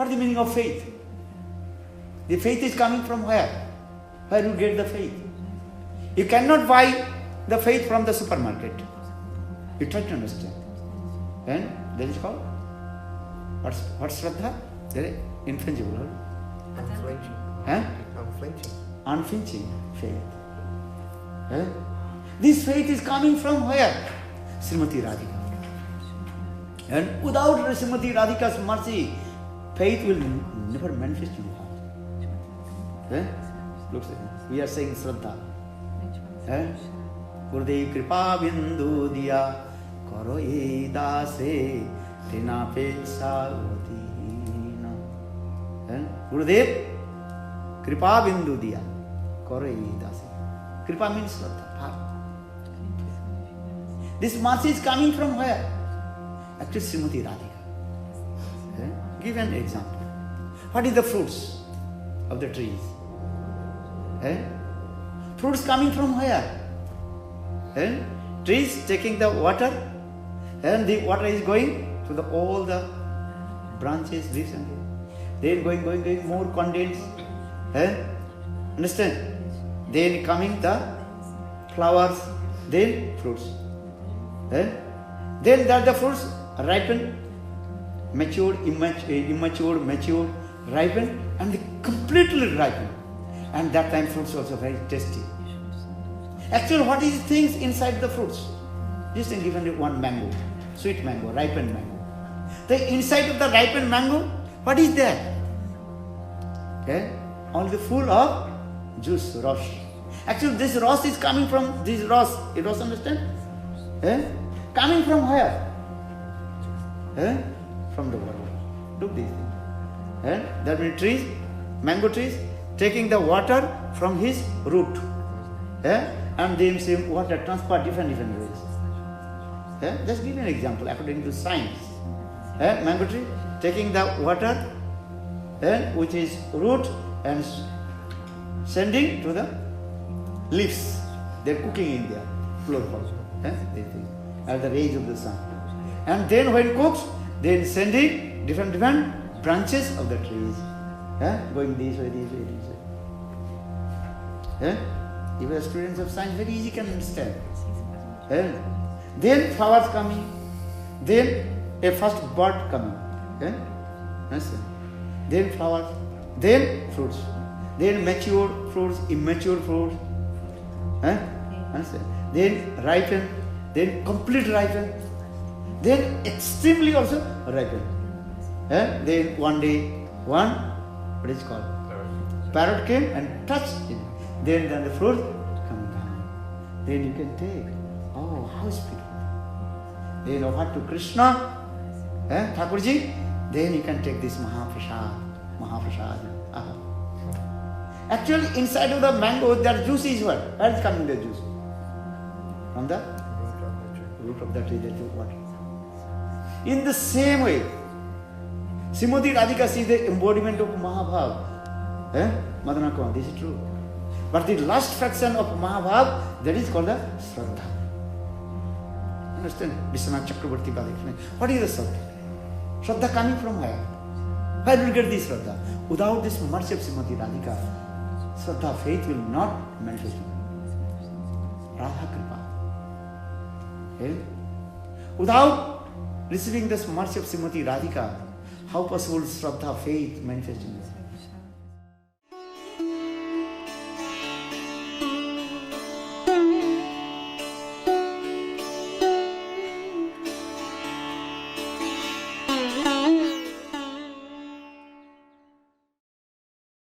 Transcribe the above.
What is the meaning of faith? The faith is coming from where? Where you get the faith? You cannot buy the faith from the supermarket. You try to understand. And that is called, what's Shraddha? That is infrangible. Unflinching. Huh? Unflinching. Unflinching faith. Huh? This faith is coming from where? Srimati Radhika. And without Srimati Radhika's mercy, faith will never manifest in your heart. Huh? Looks like we are saying Shraddha. Huh? Gurudev Kripa Bindu Diya Karo Ye Dase Tina Peksha Gotina. Gurudev Kripa Bindu Diya Karo Ye Dase. Kripa means Shraddha. This mercy is coming from where? Actually, Srimati Radhika. Give an example. What is the fruits of the trees? Fruits coming from where? Trees taking the water, and the water is going to all the branches, leaves and then going, more condensed. Understand? Then coming the flowers, then fruits. Then that the fruits ripen, matured, immature, matured, ripen, and they completely ripen. And that time fruits also very tasty. Actually, what is things inside the fruits? Just given one mango, sweet mango, ripened mango. The inside of the ripened mango, what is there? Only full of juice, ras. Actually, this ras is coming from this ras. You don't understand? Coming from where? From the water. Look these things. That means trees, mango trees, taking the water from his root. And then same water transport different ways. Just give me an example according to science. Mango tree taking the water which is root and sending to the leaves. They're cooking in there. Chlorophyll. At the rays of the sun. And then when cooked, then sending different branches of the trees. Going this way. If you are students of science, very easy can understand. Then flowers coming, then a first bud coming. Then flowers, then fruits, then mature fruits, immature fruits. Then ripen, then complete ripen, then extremely also ripen. Then one day, what is called? Parrot came and touched it. Then the fruit coming down. Then you can take. Oh, how sweet. Then offer to Krishna, Thakurji. Then you can take this Mahaprasad. Actually, inside of the mango, that juice is what? Where is coming the juice? From the root of the tree that you water. In the same way, Srimati Radhika sees the embodiment of Mahabhav. Madana Kavan, this is true. But the last fraction of Mahabhav, that is called the Shraddha. Understand? Vishwanath Chakravarti Bhad explains. What is the Shraddha? Shraddha coming from where? Where will you get this Shraddha? Without this mercy of Srimati Radhika, Shraddha, faith will not manifest. Radha Kripa. Without receiving this mercy of Srimati Radhika, how possible Shraddha, faith manifest in this?